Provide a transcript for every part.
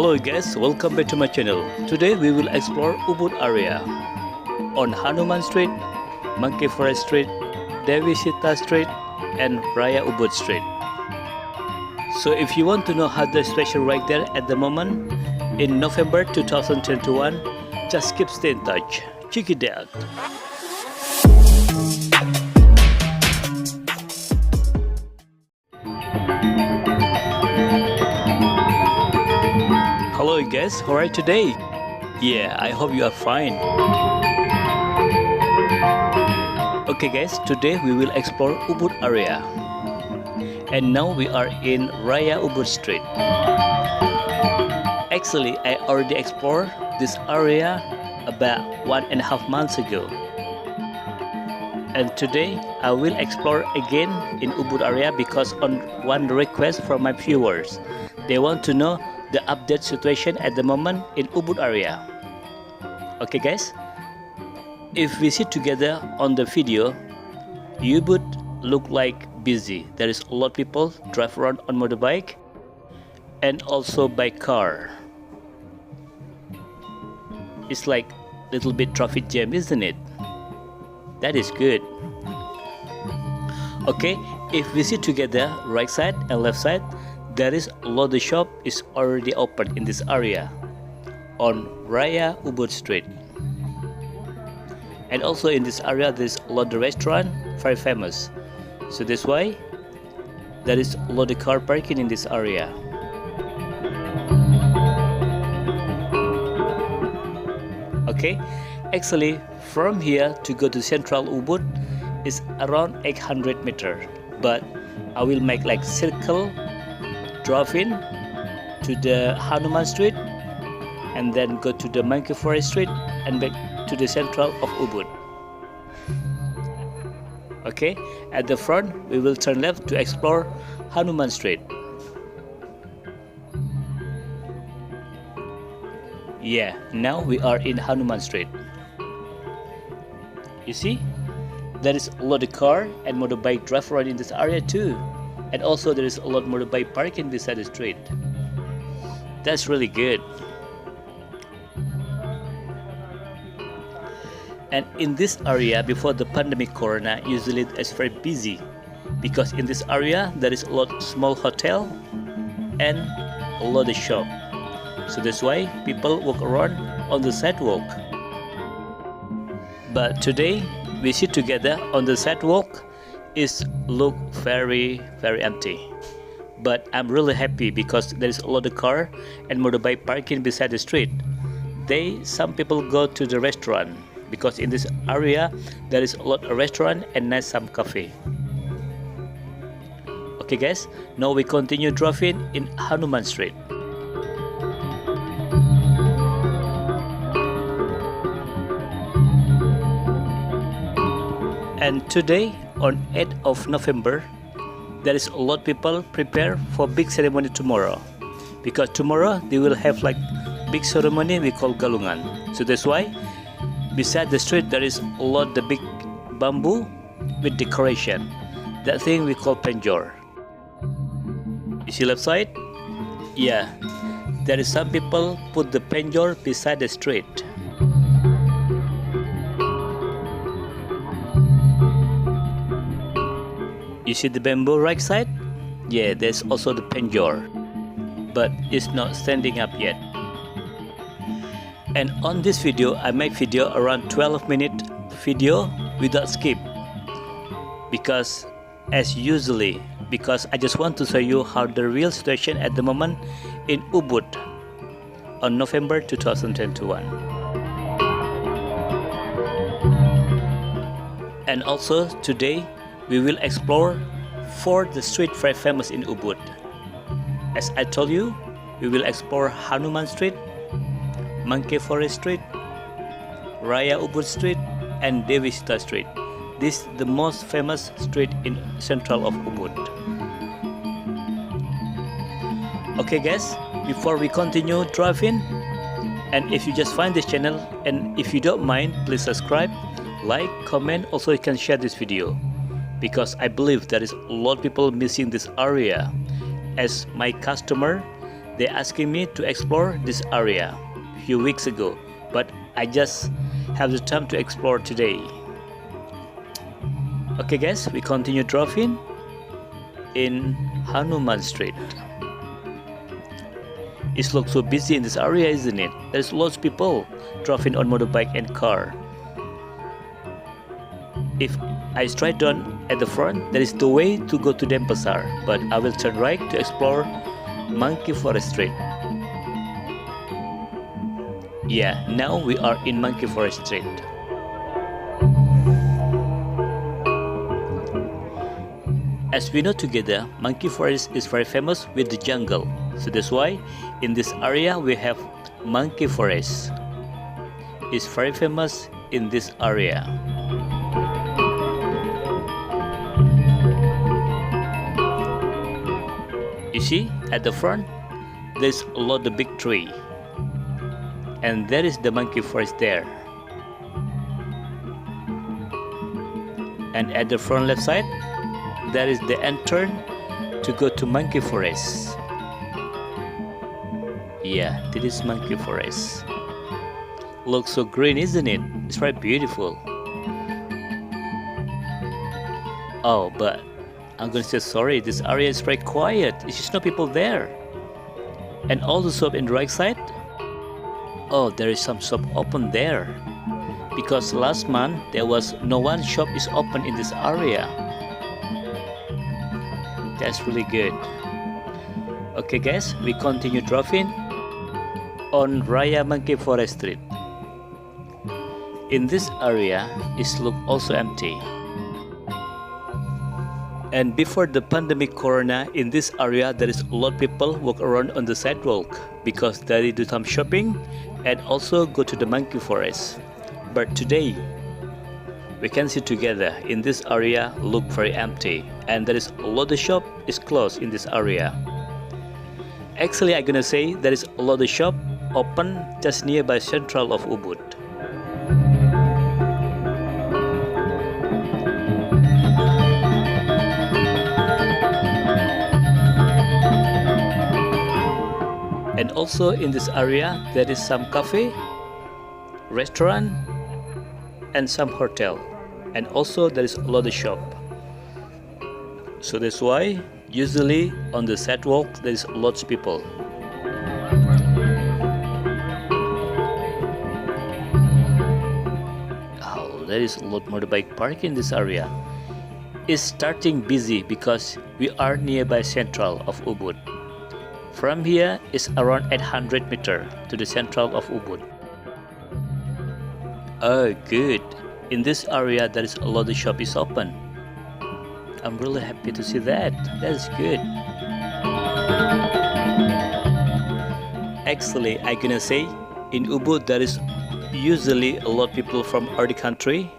Hello guys, welcome back to my channel. Today we will explore Ubud area on Hanuman Street, Monkey Forest Street, Dewi Sita Street and Raya Ubud Street. So if you want to know how the situation right there at the moment in November 2021, just keep stay in touch. Check it out. Hello guys, how are you today? Yeah, I hope you are fine. Okay guys, today we will explore Ubud area. And now we are in Raya Ubud Street. Actually, I already explored this area about 1.5 months ago. And today I will explore again in Ubud area because on one request from my viewers. They want to know the update situation at the moment in Ubud area. Okay guys, if we see together on the video, Ubud look like busy. There is a lot of people drive around on motorbike and also by car. It's like little bit traffic jam, isn't it? That is good. Okay, if we see together right side and left side, there is a lot of shop is already open in this area on Raya Ubud Street. And also in this area there is a lot of restaurant very famous. So that's why there is a lot of car parking in this area. Okay, actually from here to go to Central Ubud is around 800 meters, but I will make like circle, drive in to the Hanuman Street and then go to the Monkey Forest Street and back to the central of Ubud. Okay, at the front we will turn left to explore Hanuman Street. Yeah, now we are in Hanuman Street. You see, there is a lot of car and motorbike drive around in this area too. And also there is a lot of motorbike parking beside the street. That's really good. And in this area before the pandemic corona, usually it's very busy because in this area there is a lot of small hotel and a lot of shop. So that's why people walk around on the sidewalk. But today we sit together on the sidewalk is look very empty, but I'm really happy because there is a lot of car and motorbike parking beside the street. Some people go to the restaurant because in this area there is a lot of restaurant and nice some cafe. Okay guys, now we continue driving in Hanuman Street. And today on 8th of November, there is a lot of people prepare for big ceremony tomorrow. Because tomorrow they will have like big ceremony we call galungan. So that's why beside the street there is a lot of big bamboo with decoration. That thing we call penjor. You see left side? Yeah, there is some people put the penjor beside the street. You see the bamboo right side? Yeah, there's also the penjor, but it's not standing up yet. And on this video, I make video around 12-minute video without skip, because as usually, because I just want to show you how the real situation at the moment in Ubud on November 2021. And also today we will explore for the street very famous in Ubud. As I told you, we will explore Hanuman Street, Monkey Forest Street, Raya Ubud Street and Dewi Sita Street. This is the most famous street in central of Ubud. Okay guys, before we continue driving, and if you just find this channel and if you don't mind, please subscribe, like, comment, also you can share this video. Because I believe there is a lot of people missing this area. As my customer, They asking me to explore this area a few weeks ago, but I just have the time to explore today. Okay guys, we continue driving in Hanuman Street. It looks so busy in this area, isn't it? There's lots of people driving on motorbike and car. If I straight down at the front, there is the way to go to Denpasar, but I will turn right to explore Monkey Forest Street. Yeah, now we are in Monkey Forest Street. As we know together, Monkey Forest is very famous with the jungle. So that's why in this area we have Monkey Forest. It's very famous in this area. You see, at the front, there's a lot of big tree. And there is the Monkey Forest there. And at the front left side, there is the entrance to go to Monkey Forest. Yeah, this is Monkey Forest. Looks so green, isn't it? It's very beautiful. Oh, but I'm gonna say sorry, this area is very quiet. There's just no people there. And all the shop in the right side. Oh, there is some shop open there. Because last month there was no one shop is open in this area. That's really good. Okay guys, we continue driving on Raya Monkey Forest Street. In this area, it looks also empty. And before the pandemic corona, in this area there is a lot of people walk around on the sidewalk because they do some shopping and also go to the Monkey Forest. But today, we can see together in this area look very empty and there is a lot of shop is closed in this area. Actually, I'm gonna say there is a lot of shop open just nearby Central of Ubud. And also in this area there is some cafe, restaurant and some hotel, and also there is a lot of shop. So that's why usually on the sidewalk there is lots of people. Oh, there is a lot more bike park in this area. It's starting busy because we are nearby Central of Ubud. From here is around 800 meters to the Central of Ubud. Oh, good. In this area, there is a lot of shop is open. I'm really happy to see that. That's good. Actually, I'm gonna say, in Ubud, there is usually a lot of people from other country.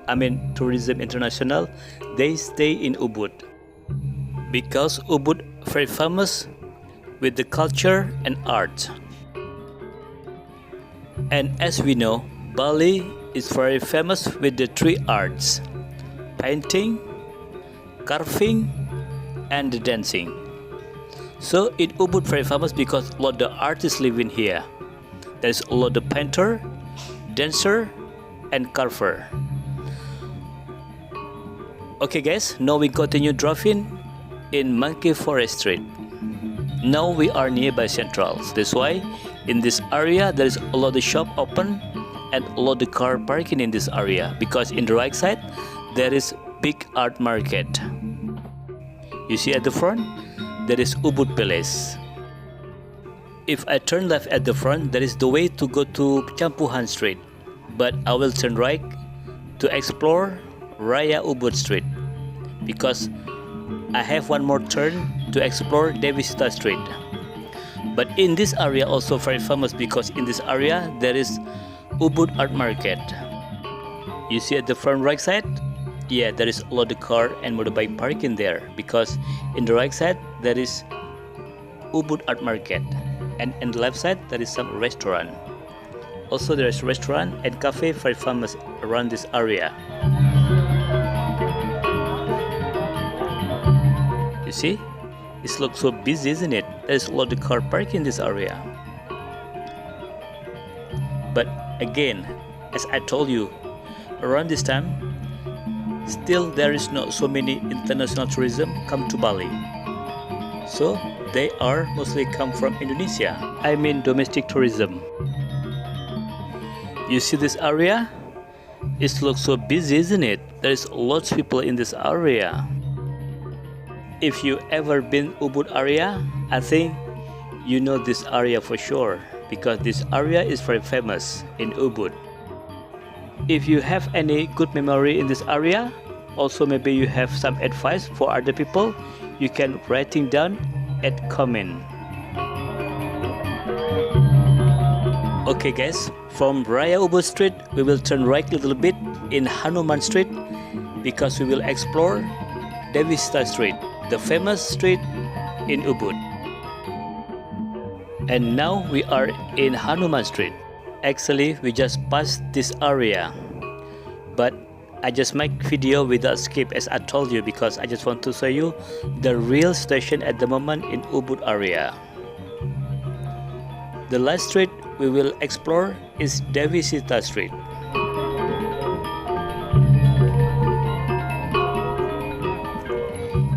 I mean, Tourism International. They stay in Ubud. Because Ubud very famous with the culture and art. And as we know, Bali is very famous with the three arts: painting, carving, and the dancing. So in Ubud very famous because a lot of artists live in here. There is a lot of painter, dancer, and carver. Okay guys, now we continue driving in Monkey Forest Street. Now we are nearby Central. That's why in this area there is a lot of shop open and a lot of car parking in this area, because in the right side there is big art market. You see at the front there is Ubud Palace. If I turn left at the front, there is the way to go to Campuhan Street, but I will turn right to explore Raya Ubud Street because I have one more turn to explore Devisita Street. But in this area also very famous because in this area there is Ubud Art Market. You see at the front right side? Yeah, there is a lot of car and motorbike parking there because in the right side there is Ubud Art Market and in the left side there is some restaurant. Also there is restaurant and cafe very famous around this area. You see? It looks so busy, isn't it? There's a lot of car park in this area. But again, as I told you, around this time, still there is not so many international tourism come to Bali. So they are mostly come from Indonesia. I mean domestic tourism. You see this area? It looks so busy, isn't it? There is lots of people in this area. If you ever been Ubud area, I think you know this area for sure, because this area is very famous in Ubud. If you have any good memory in this area, also maybe you have some advice for other people, you can writing down at comment. Okay guys, from Raya Ubud Street, we will turn right a little bit in Hanuman Street because we will explore Devi Sita Street, the famous street in Ubud. And now we are in Hanuman Street. Actually, we just passed this area, but I just make video without skip as I told you, because I just want to show you the real situation at the moment in Ubud area. The last street we will explore is Devi Sita Street.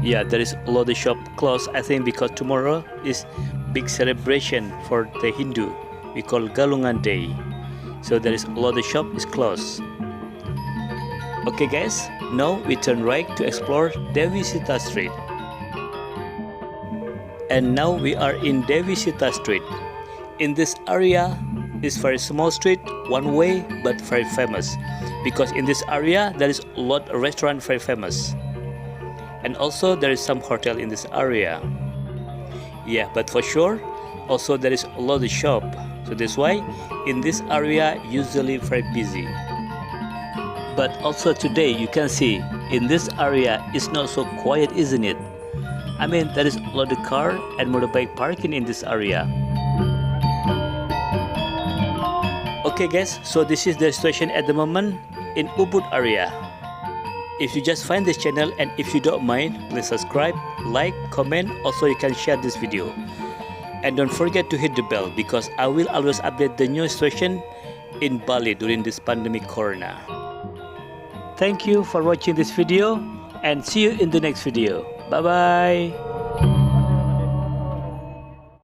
Yeah, there is a lot of shop closed, I think, because tomorrow is big celebration for the Hindu. We call Galungan Day. So there is a lot of shop is closed. Okay guys, now we turn right to explore Devi Sita Street. And now we are in Devi Sita Street. In this area is very small street, one way, but very famous. Because in this area there is a lot of restaurant very famous. And also there is some hotel in this area. Yeah, but for sure, also there is a lot of shop. So that's why in this area usually very busy. But also today you can see in this area it's not so quiet, isn't it? I mean there is a lot of car and motorbike parking in this area. Okay guys, so this is the situation at the moment in Ubud area. If you just find this channel and if you don't mind, please subscribe, like, comment, also you can share this video. And don't forget to hit the bell because I will always update the new situation in Bali during this pandemic corona. Thank you for watching this video and see you in the next video. Bye bye.